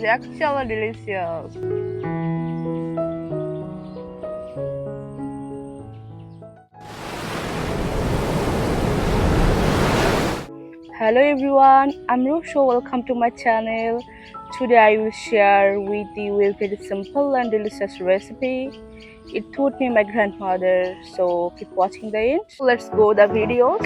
actually delicious. Hello everyone, I'm Rusho. Welcome to my channel. Today I will share with you a very simple and delicious recipe. It taught me my grandmother, so keep watching the end. Let's go the videos.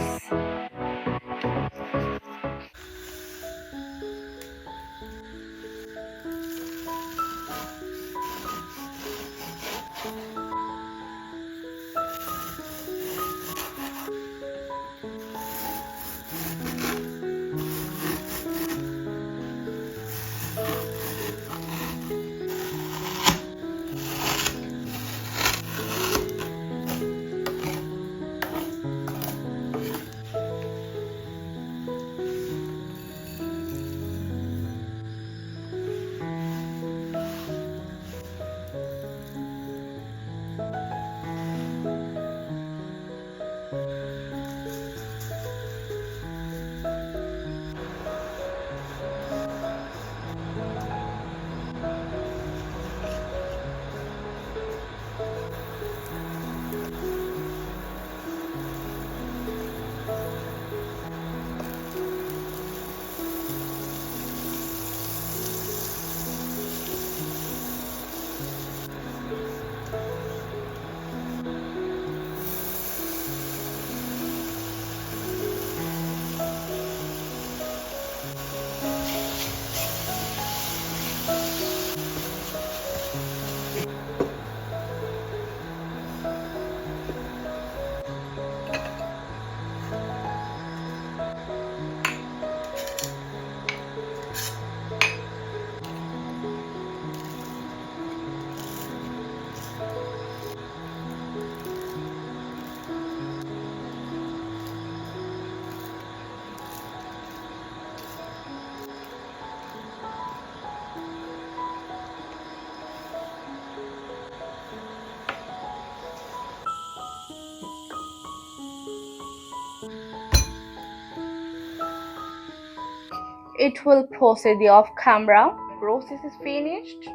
It will proceed off camera. Process is finished.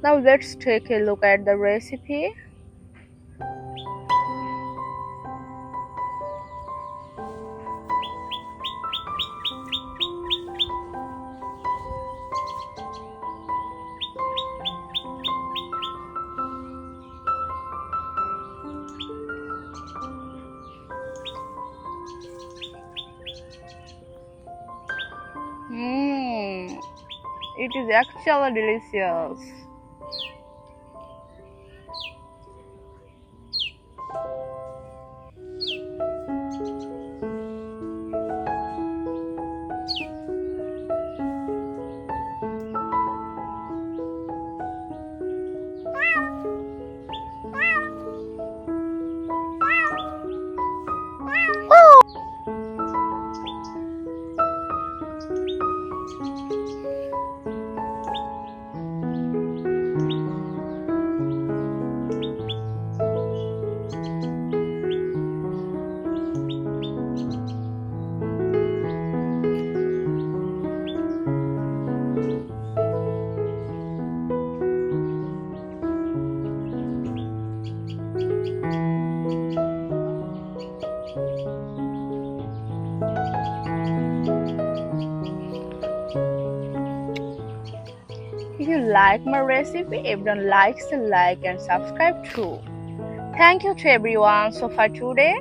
Now let's take a look at the recipe. it is actually delicious. If you like my recipe, if you don't like, still like and subscribe too. Thank you to everyone so far today.